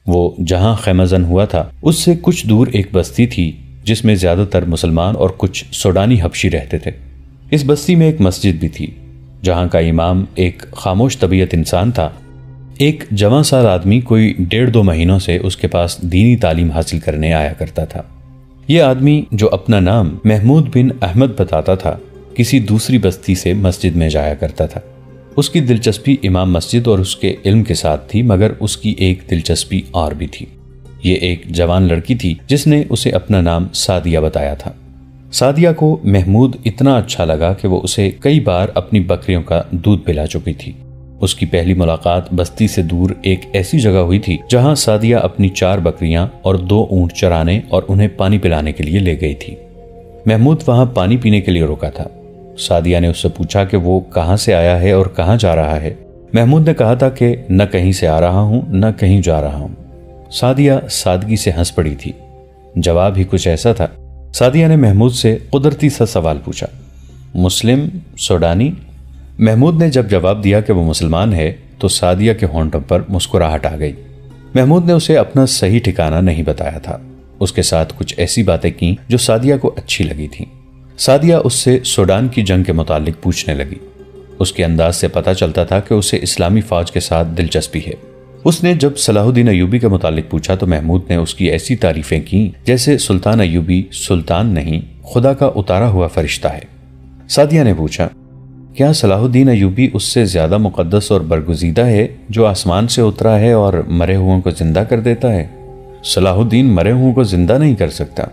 وہ جہاں خیمہ زن ہوا تھا اس سے کچھ دور ایک بستی تھی جس میں زیادہ تر مسلمان اور کچھ سوڈانی حبشی رہتے تھے۔ اس بستی میں ایک مسجد بھی تھی جہاں کا امام ایک خاموش طبیعت انسان تھا۔ ایک جوان سال آدمی کوئی 1.5-2 مہینوں سے اس کے پاس دینی تعلیم حاصل کرنے آیا کرتا تھا۔ یہ آدمی جو اپنا نام محمود بن احمد بتاتا تھا کسی دوسری بستی سے مسجد میں جایا کرتا تھا۔ اس کی دلچسپی امام مسجد اور اس کے علم کے ساتھ تھی، مگر اس کی ایک دلچسپی اور بھی تھی۔ یہ ایک جوان لڑکی تھی جس نے اسے اپنا نام سعدیہ بتایا تھا۔ سعدیہ کو محمود اتنا اچھا لگا کہ وہ اسے کئی بار اپنی بکریوں کا دودھ پلا چکی تھی۔ اس کی پہلی ملاقات بستی سے دور ایک ایسی جگہ ہوئی تھی جہاں سعدیہ اپنی 4 بکریاں اور 2 اونٹ چرانے اور انہیں پانی پلانے کے لیے لے گئی تھی۔ محمود وہاں پانی پینے کے لیے رکا تھا۔ سعدیہ نے اس سے پوچھا کہ وہ کہاں سے آیا ہے اور کہاں جا رہا ہے۔ محمود نے کہا تھا کہ نہ کہیں سے آ رہا ہوں نہ کہیں جا رہا ہوں۔ سعدیہ سادگی سے ہنس پڑی تھی۔ جواب ہی کچھ ایسا تھا۔ سعدیہ نے محمود سے قدرتی سا سوال پوچھا، مسلم سوڈانی؟ محمود نے جب جواب دیا کہ وہ مسلمان ہے تو سعدیہ کے ہونٹوں پر مسکراہٹ آ گئی۔ محمود نے اسے اپنا صحیح ٹھکانہ نہیں بتایا تھا۔ اس کے ساتھ کچھ ایسی باتیں کیں جو سعدیہ کو اچھی لگی تھیں۔ سعدیہ اس سے سوڈان کی جنگ کے متعلق پوچھنے لگی۔ اس کے انداز سے پتہ چلتا تھا کہ اسے اسلامی فوج کے ساتھ دلچسپی ہے۔ اس نے جب صلاح الدین ایوبی کے متعلق پوچھا تو محمود نے اس کی ایسی تعریفیں کیں جیسے سلطان ایوبی سلطان نہیں، خدا کا اتارا ہوا فرشتہ ہے۔ سعدیہ نے پوچھا، کیا صلاح الدین ایوبی اس سے زیادہ مقدس اور برگزیدہ ہے جو آسمان سے اترا ہے اور مرے ہوئوں کو زندہ کر دیتا ہے؟ صلاح الدین مرے ہوئوں کو زندہ نہیں کر سکتا،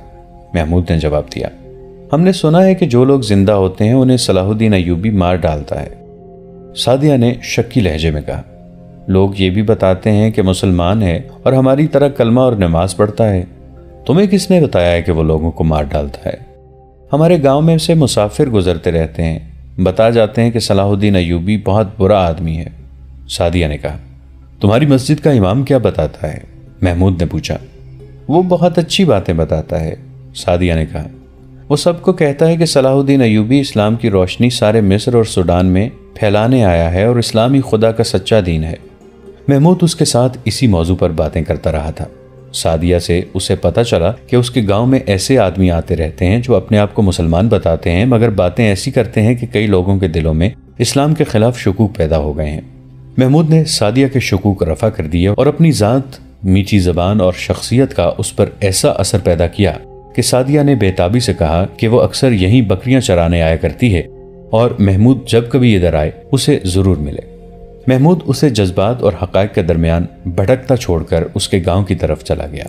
محمود نے جواب دیا۔ ہم نے سنا ہے کہ جو لوگ زندہ ہوتے ہیں انہیں صلاح الدین ایوبی مار ڈالتا ہے۔ سعدیہ نے شکی لہجے میں کہا، لوگ یہ بھی بتاتے ہیں کہ مسلمان ہے اور ہماری طرح کلمہ اور نماز پڑھتا ہے۔ تمہیں کس نے بتایا ہے کہ وہ لوگوں کو مار ڈالتا ہے؟ ہمارے گاؤں میں سے مسافر گزرتے رہتے ہیں، بتا جاتے ہیں کہ صلاح الدین ایوبی بہت برا آدمی ہے۔ سعدیہ نے کہا، تمہاری مسجد کا امام کیا بتاتا ہے؟ محمود نے پوچھا۔ وہ بہت اچھی باتیں بتاتا ہے، سعدیہ نے کہا۔ وہ سب کو کہتا ہے کہ صلاح الدین ایوبی اسلام کی روشنی سارے مصر اور سوڈان میں پھیلانے آیا ہے اور اسلامی خدا کا سچا دین ہے۔ محمود اس کے ساتھ اسی موضوع پر باتیں کرتا رہا تھا۔ سعدیہ سے اسے پتہ چلا کہ اس کے گاؤں میں ایسے آدمی آتے رہتے ہیں جو اپنے آپ کو مسلمان بتاتے ہیں مگر باتیں ایسی کرتے ہیں کہ کئی لوگوں کے دلوں میں اسلام کے خلاف شکوک پیدا ہو گئے ہیں۔ محمود نے سعدیہ کے شکوک رفع کر دیے اور اپنی ذات، میٹھی زبان اور شخصیت کا اس پر ایسا اثر پیدا کیا کہ سعدیہ نے بےتابی سے کہا کہ وہ اکثر یہیں بکریاں چرانے آیا کرتی ہے اور محمود جب کبھی ادھر آئے اسے ضرور ملے۔ محمود اسے جذبات اور حقائق کے درمیان بھٹکتا چھوڑ کر اس کے گاؤں کی طرف چلا گیا۔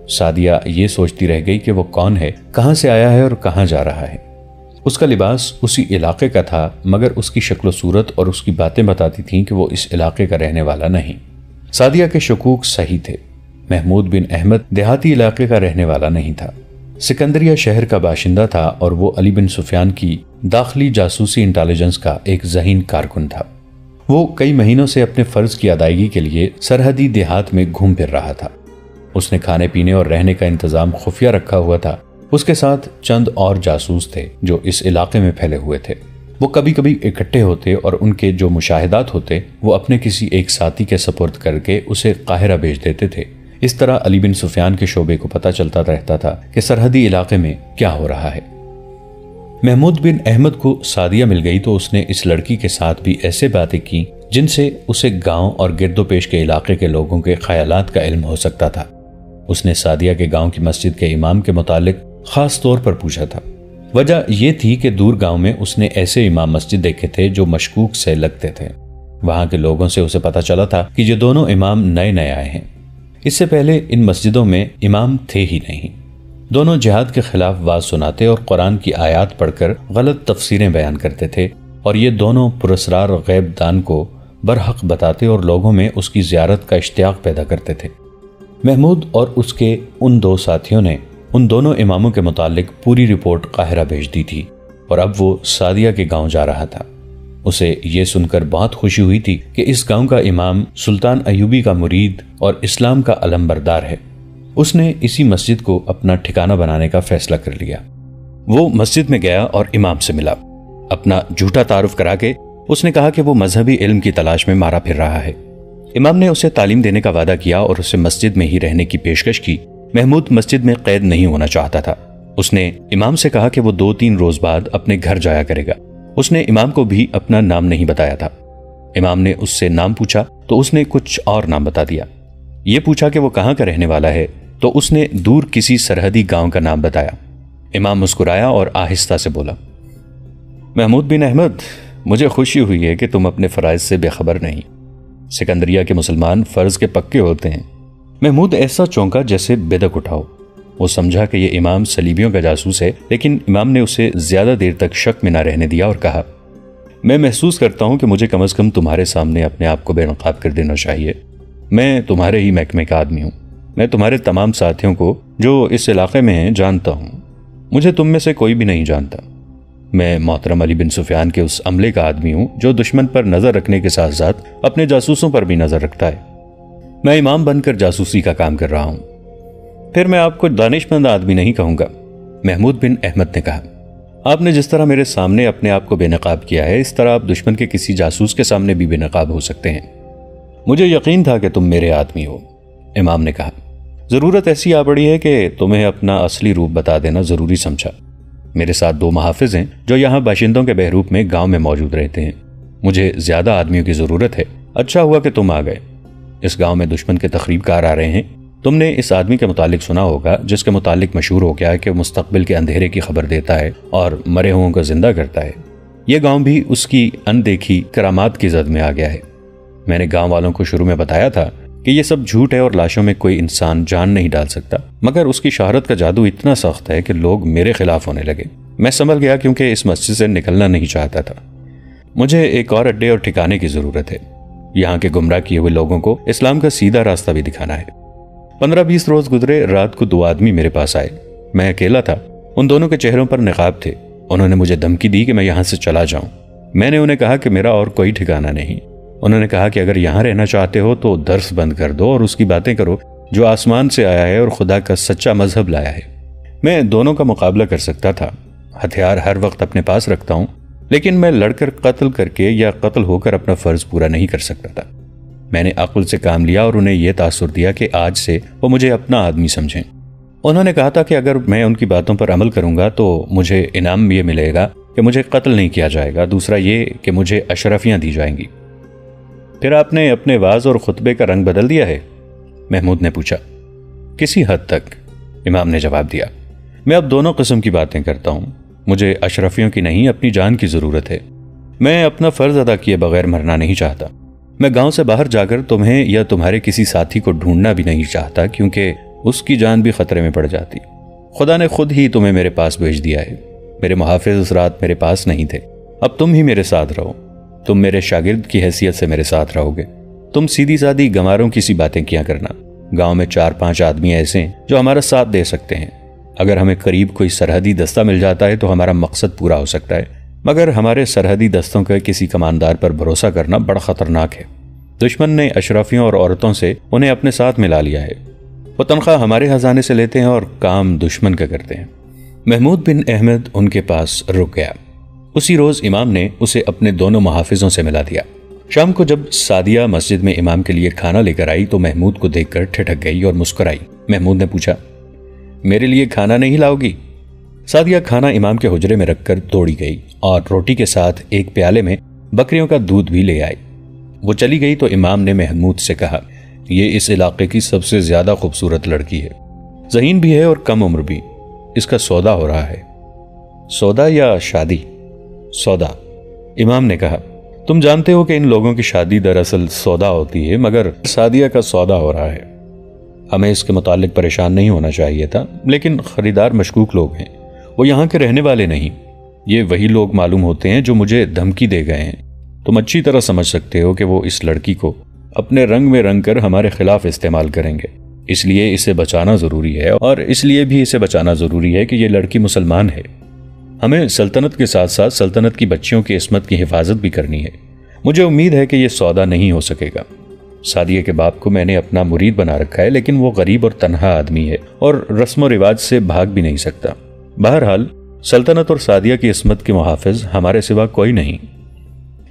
سعدیہ یہ سوچتی رہ گئی کہ وہ کون ہے، کہاں سے آیا ہے اور کہاں جا رہا ہے۔ اس کا لباس اسی علاقے کا تھا مگر اس کی شکل و صورت اور اس کی باتیں بتاتی تھیں کہ وہ اس علاقے کا رہنے والا نہیں۔ سعدیہ کے شکوک صحیح تھے۔ محمود بن احمد دیہاتی علاقے کا رہنے والا نہیں تھا، سکندریہ شہر کا باشندہ تھا اور وہ علی بن سفیان کی داخلی جاسوسی انٹیلیجنس کا ایک ذہین کارکن تھا۔ وہ کئی مہینوں سے اپنے فرض کی ادائیگی کے لیے سرحدی دیہات میں گھوم پھر رہا تھا۔ اس نے کھانے پینے اور رہنے کا انتظام خفیہ رکھا ہوا تھا۔ اس کے ساتھ چند اور جاسوس تھے جو اس علاقے میں پھیلے ہوئے تھے۔ وہ کبھی کبھی اکٹھے ہوتے اور ان کے جو مشاہدات ہوتے وہ اپنے کسی ایک ساتھی کے سپرد کر کے اسے قاہرہ بھیج دیتے تھے۔ اس طرح علی بن سفیان کے شعبے کو پتہ چلتا رہتا تھا کہ سرحدی علاقے میں کیا ہو رہا ہے۔ محمود بن احمد کو سعدیہ مل گئی تو اس نے اس لڑکی کے ساتھ بھی ایسے باتیں کی جن سے اسے گاؤں اور گرد و پیش کے علاقے کے لوگوں کے خیالات کا علم ہو سکتا تھا۔ اس نے سعدیہ کے گاؤں کی مسجد کے امام کے متعلق خاص طور پر پوچھا تھا۔ وجہ یہ تھی کہ دور گاؤں میں اس نے ایسے امام مسجد دیکھے تھے جو مشکوک سے لگتے تھے۔ وہاں کے لوگوں سے اسے پتہ چلا تھا کہ یہ دونوں امام نئے نئے آئے ہیں۔ اس سے پہلے ان مسجدوں میں امام تھے ہی نہیں۔ دونوں جہاد کے خلاف واز سناتے اور قرآن کی آیات پڑھ کر غلط تفسیریں بیان کرتے تھے، اور یہ دونوں پراسرار غیب دان کو برحق بتاتے اور لوگوں میں اس کی زیارت کا اشتیاق پیدا کرتے تھے۔ محمود اور اس کے ان دو ساتھیوں نے ان دونوں اماموں کے متعلق پوری رپورٹ قاہرہ بھیج دی تھی، اور اب وہ سعدیہ کے گاؤں جا رہا تھا۔ اسے یہ سن کر بہت خوشی ہوئی تھی کہ اس گاؤں کا امام سلطان ایوبی کا مرید اور اسلام کا علم بردار ہے۔ اس نے اسی مسجد کو اپنا ٹھکانہ بنانے کا فیصلہ کر لیا۔ وہ مسجد میں گیا اور امام سے ملا۔ اپنا جھوٹا تعارف کرا کے اس نے کہا کہ وہ مذہبی علم کی تلاش میں مارا پھر رہا ہے۔ امام نے اسے تعلیم دینے کا وعدہ کیا اور اسے مسجد میں ہی رہنے کی پیشکش کی۔ محمود مسجد میں قید نہیں ہونا چاہتا تھا۔ اس نے امام سے کہا کہ وہ 2-3 روز بعد اپنے گھر جایا کرے گا۔ اس نے امام کو بھی اپنا نام نہیں بتایا تھا۔ امام نے اس سے نام پوچھا تو اس نے کچھ اور نام بتا دیا۔ یہ پوچھا کہ وہ کہاں کا رہنے والا ہے تو اس نے دور کسی سرحدی گاؤں کا نام بتایا۔ امام مسکرایا اور آہستہ سے بولا، محمود بن احمد، مجھے خوشی ہوئی ہے کہ تم اپنے فرائض سے بے خبر نہیں۔ سکندریہ کے مسلمان فرض کے پکے ہوتے ہیں۔ محمود ایسا چونکا جیسے بیدک اٹھاؤ۔ وہ سمجھا کہ یہ امام صلیبیوں کا جاسوس ہے، لیکن امام نے اسے زیادہ دیر تک شک میں نہ رہنے دیا اور کہا، میں محسوس کرتا ہوں کہ مجھے کم از کم تمہارے سامنے اپنے آپ کو بے نقاب کر دینا چاہیے۔ میں تمہارے ہی محکمے کا آدمی ہوں۔ میں تمہارے تمام ساتھیوں کو جو اس علاقے میں ہیں جانتا ہوں۔ مجھے تم میں سے کوئی بھی نہیں جانتا۔ میں محترم علی بن سفیان کے اس عملے کا آدمی ہوں جو دشمن پر نظر رکھنے کے ساتھ ساتھ اپنے جاسوسوں پر بھی نظر رکھتا ہے۔ میں امام بن کر جاسوسی کا کام کر رہا ہوں۔ پھر میں آپ کو دانش مند آدمی نہیں کہوں گا، محمود بن احمد نے کہا۔ آپ نے جس طرح میرے سامنے اپنے آپ کو بے نقاب کیا ہے، اس طرح آپ دشمن کے کسی جاسوس کے سامنے بھی بے نقاب ہو سکتے ہیں۔ مجھے یقین تھا کہ تم میرے آدمی ہو، امام نے کہا۔ ضرورت ایسی آ پڑی ہے کہ تمہیں اپنا اصلی روپ بتا دینا ضروری سمجھا۔ میرے ساتھ 2 محافظ ہیں جو یہاں باشندوں کے بحروپ میں گاؤں میں موجود رہتے ہیں۔ مجھے زیادہ آدمیوں کی ضرورت ہے۔ اچھا ہوا کہ تم آ گئے۔ اس گاؤں میں دشمن کے تخریب کار آ رہے ہیں۔ تم نے اس آدمی کے متعلق سنا ہوگا جس کے متعلق مشہور ہو گیا ہے کہ وہ مستقبل کے اندھیرے کی خبر دیتا ہے اور مرے ہوں کو زندہ کرتا ہے۔ یہ گاؤں بھی اس کی اندیکھی کرامات کی زد میں آ گیا ہے۔ میں نے گاؤں والوں کو شروع میں بتایا تھا کہ یہ سب جھوٹ ہے اور لاشوں میں کوئی انسان جان نہیں ڈال سکتا، مگر اس کی شہرت کا جادو اتنا سخت ہے کہ لوگ میرے خلاف ہونے لگے۔ میں سنبھل گیا کیونکہ اس مسجد سے نکلنا نہیں چاہتا تھا۔ مجھے ایک اور اڈے اور ٹھکانے کی ضرورت ہے۔ یہاں کے گمراہ کیے ہوئے لوگوں کو اسلام کا سیدھا راستہ بھی دکھانا ہے۔ 15-20 روز گزرے، رات کو 2 آدمی میرے پاس آئے۔ میں اکیلا تھا۔ ان دونوں کے چہروں پر نقاب تھے۔ انہوں نے مجھے دھمکی دی کہ میں یہاں سے چلا جاؤں۔ میں نے انہیں کہا کہ میرا اور کوئی ٹھکانہ نہیں۔ انہوں نے کہا کہ اگر یہاں رہنا چاہتے ہو تو درس بند کر دو اور اس کی باتیں کرو جو آسمان سے آیا ہے اور خدا کا سچا مذہب لایا ہے۔ میں دونوں کا مقابلہ کر سکتا تھا۔ ہتھیار ہر وقت اپنے پاس رکھتا ہوں، لیکن میں لڑ کر قتل کر کے یا قتل ہو کر اپنا فرض پورا نہیں کر سکتا تھا۔ میں نے عقل سے کام لیا اور انہیں یہ تاثر دیا کہ آج سے وہ مجھے اپنا آدمی سمجھیں۔ انہوں نے کہا تھا کہ اگر میں ان کی باتوں پر عمل کروں گا تو مجھے انعام یہ ملے گا کہ مجھے قتل نہیں کیا جائے گا، دوسرا یہ کہ مجھے اشرفیاں دی جائیں گی۔ پھر آپ نے اپنے واز اور خطبے کا رنگ بدل دیا ہے؟ محمود نے پوچھا۔ کسی حد تک، امام نے جواب دیا۔ میں اب دونوں قسم کی باتیں کرتا ہوں۔ مجھے اشرفیوں کی نہیں، اپنی جان کی ضرورت ہے۔ میں اپنا فرض ادا کیے بغیر مرنا نہیں چاہتا۔ میں گاؤں سے باہر جا کر تمہیں یا تمہارے کسی ساتھی کو ڈھونڈنا بھی نہیں چاہتا، کیونکہ اس کی جان بھی خطرے میں پڑ جاتی۔ خدا نے خود ہی تمہیں میرے پاس بھیج دیا ہے۔ میرے محافظ اس رات میرے پاس نہیں تھے۔ اب تم ہی میرے ساتھ رہو۔ تم میرے شاگرد کی حیثیت سے میرے ساتھ رہو گے۔ تم سیدھی سادھی گماروں کی سی باتیں کیا کرنا۔ گاؤں میں 4-5 آدمی ایسے ہیں جو ہمارا ساتھ دے سکتے ہیں۔ اگر ہمیں قریب کوئی سرحدی دستہ مل جاتا ہے تو ہمارا مقصد پورا ہو سکتا ہے، مگر ہمارے سرحدی دستوں کا کسی کماندار پر بھروسہ کرنا بڑا خطرناک ہے۔ دشمن نے اشرافیوں اور عورتوں سے انہیں اپنے ساتھ ملا لیا ہے۔ وہ تنخواہ ہمارے خزانے سے لیتے ہیں اور کام دشمن کا کرتے ہیں۔ محمود بن احمد ان کے پاس رک گیا۔ اسی روز امام نے اسے اپنے دونوں محافظوں سے ملا دیا۔ شام کو جب سعدیہ مسجد میں امام کے لیے کھانا لے کر آئی تو محمود کو دیکھ کر ٹھٹک گئی اور مسکرائی۔ محمود نے پوچھا، میرے لیے کھانا نہیں لاؤ گی؟ سعدیہ کھانا امام کے حجرے میں رکھ کر دوڑی گئی اور روٹی کے ساتھ ایک پیالے میں بکریوں کا دودھ بھی لے آئی۔ وہ چلی گئی تو امام نے محمود سے کہا، یہ اس علاقے کی سب سے زیادہ خوبصورت لڑکی ہے، ذہین بھی ہے اور کم عمر بھی۔ اس کا سودا ہو رہا ہے۔ سودا یا شادی؟ سودا، امام نے کہا۔ تم جانتے ہو کہ ان لوگوں کی شادی دراصل سودا ہوتی ہے، مگر سعدیہ کا سودا ہو رہا ہے۔ ہمیں اس کے متعلق پریشان نہیں ہونا چاہیے تھا، لیکن خریدار مشکوک لوگ ہیں۔ وہ یہاں کے رہنے والے نہیں۔ یہ وہی لوگ معلوم ہوتے ہیں جو مجھے دھمکی دے گئے ہیں۔ تم اچھی طرح سمجھ سکتے ہو کہ وہ اس لڑکی کو اپنے رنگ میں رنگ کر ہمارے خلاف استعمال کریں گے۔ اس لیے اسے بچانا ضروری ہے، اور اس لیے بھی اسے بچانا ضروری ہے کہ یہ لڑکی مسلمان ہے۔ ہمیں سلطنت کے ساتھ ساتھ سلطنت کی بچیوں کی عصمت کی حفاظت بھی کرنی ہے۔ مجھے امید ہے کہ یہ سودا نہیں ہو سکے گا۔ سعدیہ کے باپ کو میں نے اپنا مرید بنا رکھا ہے، لیکن وہ غریب اور تنہا آدمی ہے اور رسم و رواج سے بھاگ بھی نہیں سکتا۔ بہرحال سلطنت اور سعدیہ کی عصمت کے محافظ ہمارے سوا کوئی نہیں۔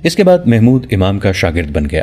اس کے بعد محمود امام کا شاگرد بن گیا۔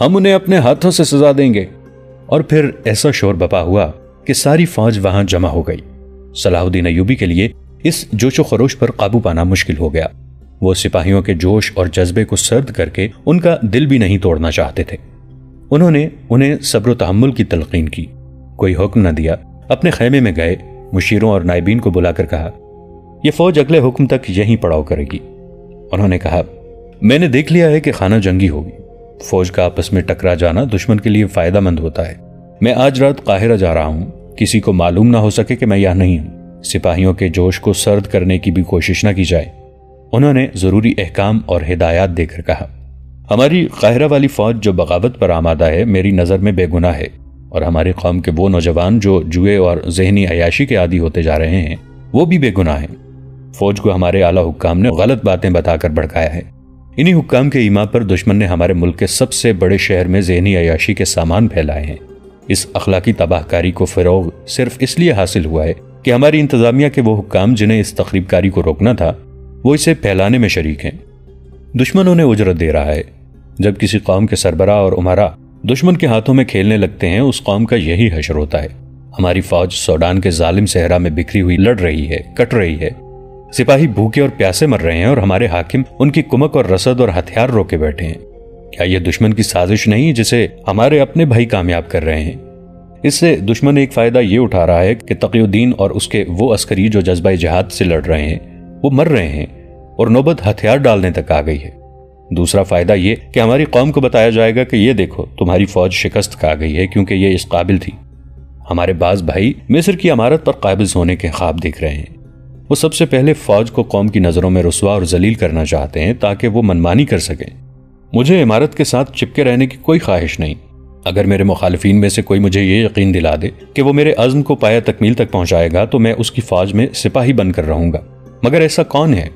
ہم انہیں اپنے ہاتھوں سے سزا دیں گے۔ اور پھر ایسا شور بپا ہوا کہ ساری فوج وہاں جمع ہو گئی۔ صلاح الدین ایوبی کے لیے اس جوش و خروش پر قابو پانا مشکل ہو گیا۔ وہ سپاہیوں کے جوش اور جذبے کو سرد کر کے ان کا دل بھی نہیں توڑنا چاہتے تھے۔ انہوں نے انہیں صبر و تحمل کی تلقین کی، کوئی حکم نہ دیا، اپنے خیمے میں گئے، مشیروں اور نائبین کو بلا کر کہا، یہ فوج اگلے حکم تک یہیں پڑاؤ کرے گی۔ انہوں نے کہا، میں نے دیکھ لیا ہے کہ خانہ جنگی ہوگی، فوج کا آپس میں ٹکرا جانا دشمن کے لیے فائدہ مند ہوتا ہے۔ میں آج رات قاہرہ جا رہا ہوں، کسی کو معلوم نہ ہو سکے کہ میں یہاں نہیں ہوں۔ سپاہیوں کے جوش کو سرد کرنے کی بھی کوشش نہ کی جائے۔ انہوں نے ضروری احکام اور ہدایات دے کر کہا، ہماری قاہرہ والی فوج جو بغاوت پر آمادہ ہے میری نظر میں بے گناہ ہے، اور ہماری قوم کے وہ نوجوان جو جوئے اور ذہنی عیاشی کے عادی ہوتے جا رہے ہیں وہ بھی بے گناہ ہیں۔ فوج کو ہمارے اعلیٰ حکام نے غلط باتیں بتا کر بھڑکایا ہے۔ انہی حکام کے ایما پر دشمن نے ہمارے ملک کے سب سے بڑے شہر میں ذہنی عیاشی کے سامان پھیلائے ہیں۔ اس اخلاقی تباہ کاری کو فروغ صرف اس لیے حاصل ہوا ہے کہ ہماری انتظامیہ کے وہ حکام جنہیں اس تخریب کاری کو روکنا تھا وہ اسے پھیلانے میں شریک ہیں۔ دشمن انہیں اجرت دے رہا ہے۔ جب کسی قوم کے سربراہ اور امراء دشمن کے ہاتھوں میں کھیلنے لگتے ہیں اس قوم کا یہی حشر ہوتا ہے۔ ہماری فوج سوڈان کے ظالم صحرا میں بکھری ہوئی لڑ رہی ہے، کٹ رہی ہے، سپاہی بھوکے اور پیاسے مر رہے ہیں اور ہمارے حاکم ان کی کمک اور رسد اور ہتھیار روکے بیٹھے ہیں۔ کیا یہ دشمن کی سازش نہیں جسے ہمارے اپنے بھائی کامیاب کر رہے ہیں؟ اس سے دشمن ایک فائدہ یہ اٹھا رہا ہے کہ تقی الدین اور اس کے وہ عسکری جو جذبہ جہاد سے لڑ رہے ہیں وہ مر رہے ہیں اور نوبت ہتھیار ڈالنے تک آ گئی ہے۔ دوسرا فائدہ یہ کہ ہماری قوم کو بتایا جائے گا کہ یہ دیکھو تمہاری فوج شکست کھا گئی ہے کیونکہ یہ اس قابل تھی۔ ہمارے بعض بھائی مصر کی امارت پر قابض ہونے کے خواب دیکھ رہے ہیں۔ وہ سب سے پہلے فوج کو قوم کی نظروں میں رسوا اور ذلیل کرنا چاہتے ہیں تاکہ وہ منمانی کر سکیں۔ مجھے امارت کے ساتھ چپکے رہنے کی کوئی خواہش نہیں۔ اگر میرے مخالفین میں سے کوئی مجھے یہ یقین دلا دے کہ وہ میرے عزم کو پایہ تکمیل تک پہنچائے گا تو میں اس کی فوج میں سپاہی بن کر رہوں گا، مگر ایسا کون ہے؟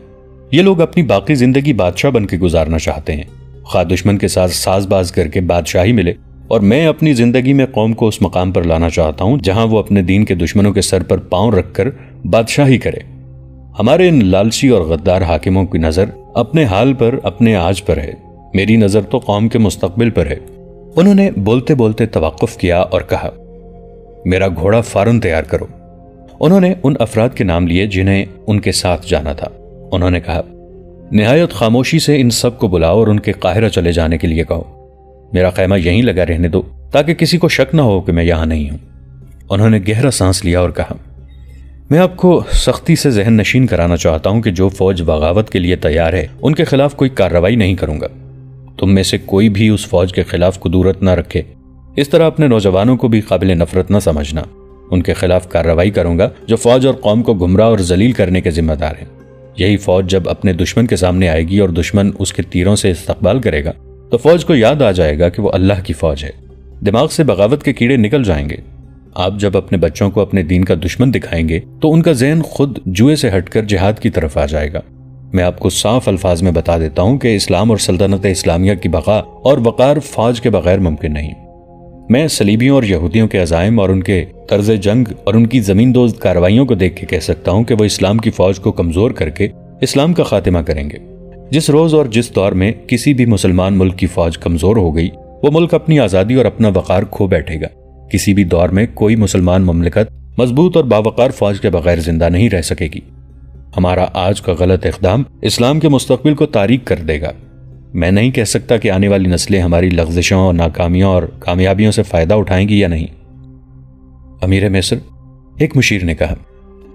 یہ لوگ اپنی باقی زندگی بادشاہ بن کے گزارنا چاہتے ہیں، خواہ دشمن کے ساتھ ساز باز کر کے بادشاہی ملے، اور میں اپنی زندگی میں قوم کو اس مقام پر لانا چاہتا ہوں جہاں وہ اپنے دین کے دشمنوں کے سر پر پاؤں رکھ کر بادشاہی کرے۔ ہمارے ان لالچی اور غدار حاکموں کی نظر اپنے حال پر، اپنے آج پر ہے، میری نظر تو قوم کے مستقبل پر ہے۔ انہوں نے بولتے بولتے توقف کیا اور کہا، میرا گھوڑا فوراً تیار کرو۔ انہوں نے ان افراد کے نام لیے جنہیں ان کے ساتھ جانا تھا۔ انہوں نے کہا، نہایت خاموشی سے ان سب کو بلاؤ اور ان کے قاہرہ چلے جانے کے لیے کہو۔ میرا خیمہ یہیں لگا رہنے دو تاکہ کسی کو شک نہ ہو کہ میں یہاں نہیں ہوں۔ انہوں نے گہرا سانس لیا اور کہا، میں آپ کو سختی سے ذہن نشین کرانا چاہتا ہوں کہ جو فوج بغاوت کے لیے تیار ہے ان کے خلاف کوئی کارروائی نہیں کروں گا۔ تم میں سے کوئی بھی اس فوج کے خلاف قدورت نہ رکھے، اس طرح اپنے نوجوانوں کو بھی قابل نفرت نہ سمجھنا۔ ان کے خلاف کارروائی کروں گا جو فوج اور قوم کو گمراہ اور ذلیل کرنے کے ذمہ دار ہیں۔ یہی فوج جب اپنے دشمن کے سامنے آئے گی اور دشمن اس کے تیروں سے استقبال کرے گا تو فوج کو یاد آ جائے گا کہ وہ اللہ کی فوج ہے، دماغ سے بغاوت کے کیڑے نکل جائیں گے۔ آپ جب اپنے بچوں کو اپنے دین کا دشمن دکھائیں گے تو ان کا ذہن خود جوئے سے ہٹ کر جہاد کی طرف آ جائے گا۔ میں آپ کو صاف الفاظ میں بتا دیتا ہوں کہ اسلام اور سلطنت اسلامیہ کی بقا اور وقار فوج کے بغیر ممکن نہیں۔ میں صلیبیوں اور یہودیوں کے عزائم اور ان کے طرز جنگ اور ان کی زمین دوز کارروائیوں کو دیکھ کے کہہ سکتا ہوں کہ وہ اسلام کی فوج کو کمزور کر کے اسلام کا خاتمہ کریں گے۔ جس روز اور جس دور میں کسی بھی مسلمان ملک کی فوج کمزور ہو گئی وہ ملک اپنی آزادی اور اپنا وقار کھو بیٹھے گا۔ کسی بھی دور میں کوئی مسلمان مملکت مضبوط اور باوقار فوج کے بغیر زندہ نہیں رہ سکے گی۔ ہمارا آج کا غلط اقدام اسلام کے مستقبل کو تاریک کر دے گا۔ میں نہیں کہہ سکتا کہ آنے والی نسلیں ہماری لغزشوں اور ناکامیوں اور کامیابیوں سے فائدہ اٹھائیں گی یا نہیں۔ امیر مصر، ایک مشیر نے کہا،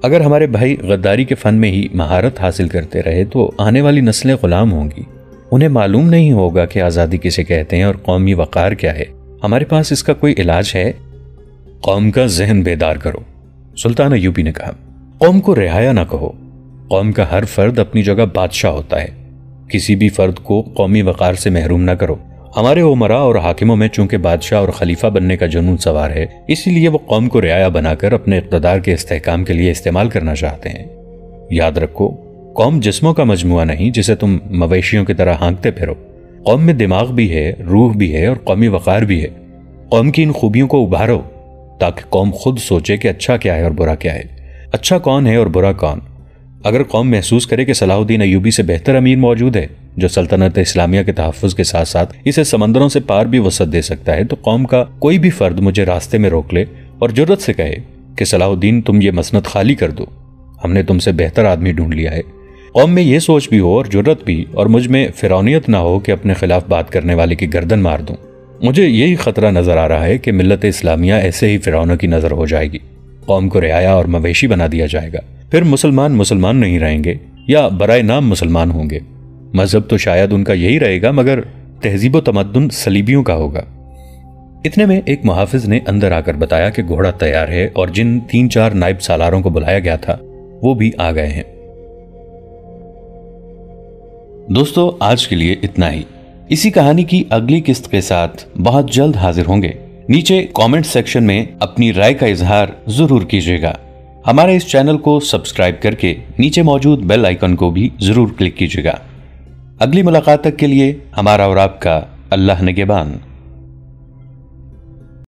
اگر ہمارے بھائی غداری کے فن میں ہی مہارت حاصل کرتے رہے تو آنے والی نسلیں غلام ہوں گی۔ انہیں معلوم نہیں ہوگا کہ آزادی کسے کہتے ہیں اور قومی وقار کیا ہے۔ ہمارے پاس اس کا کوئی علاج ہے؟ قوم کا ذہن بیدار کرو، سلطان ایوبی نے کہا۔ قوم کو رعایا نہ کہو۔ قوم کا ہر فرد اپنی جگہ بادشاہ ہوتا ہے۔ کسی بھی فرد کو قومی وقار سے محروم نہ کرو۔ ہمارے امراء اور حاکموں میں چونکہ بادشاہ اور خلیفہ بننے کا جنون سوار ہے، اسی لیے وہ قوم کو رعایا بنا کر اپنے اقتدار کے استحکام کے لیے استعمال کرنا چاہتے ہیں۔ یاد رکھو، قوم جسموں کا مجموعہ نہیں جسے تم مویشیوں کی طرح ہانکتے پھرو۔ قوم میں دماغ بھی ہے، روح بھی ہے اور قومی وقار بھی ہے۔ قوم کی ان خوبیوں کو ابھارو تاکہ قوم خود سوچے کہ اچھا کیا ہے اور برا کیا ہے، اچھا کون ہے اور برا کون۔ اگر قوم محسوس کرے کہ صلاح الدین ایوبی سے بہتر امیر موجود ہے جو سلطنت اسلامیہ کے تحفظ کے ساتھ ساتھ اسے سمندروں سے پار بھی وسعت دے سکتا ہے، تو قوم کا کوئی بھی فرد مجھے راستے میں روک لے اور جرت سے کہے کہ صلاح الدین تم یہ مسند خالی کر دو، ہم نے تم سے بہتر آدمی ڈھونڈ لیا ہے، قوم میں یہ سوچ بھی ہو اور جرت بھی، اور مجھ میں فرعونیت نہ ہو کہ اپنے خلاف بات کرنے والے کی گردن مار دوں، مجھے یہی خطرہ نظر آ رہا ہے کہ ملت اسلامیہ ایسے ہی فرعونوں کی نظر ہو جائے گی، قوم کو رعایا اور مویشی بنا دیا جائے گا، پھر مسلمان نہیں رہیں گے یا برائے نام مسلمان ہوں گے، مذہب تو شاید ان کا یہی رہے گا مگر تہذیب و تمدن صلیبیوں کا ہوگا۔ اتنے میں ایک محافظ نے اندر آ کر بتایا کہ گھوڑا تیار ہے اور جن 3-4 نائب سالاروں کو بلایا گیا تھا وہ بھی آ گئے ہیں۔ دوستو آج کے لیے اتنا ہی، اسی کہانی کی اگلی قسط کے ساتھ بہت جلد حاضر ہوں گے۔ نیچے کامنٹ سیکشن میں اپنی رائے کا اظہار ضرور کیجیے گا۔ ہمارے اس چینل کو سبسکرائب کر کے نیچے موجود بیل آئیکن کو بھی ضرور کلک کیجیے گا۔ اگلی ملاقات تک کے لیے ہمارا اور آپ کا اللہ نگہبان۔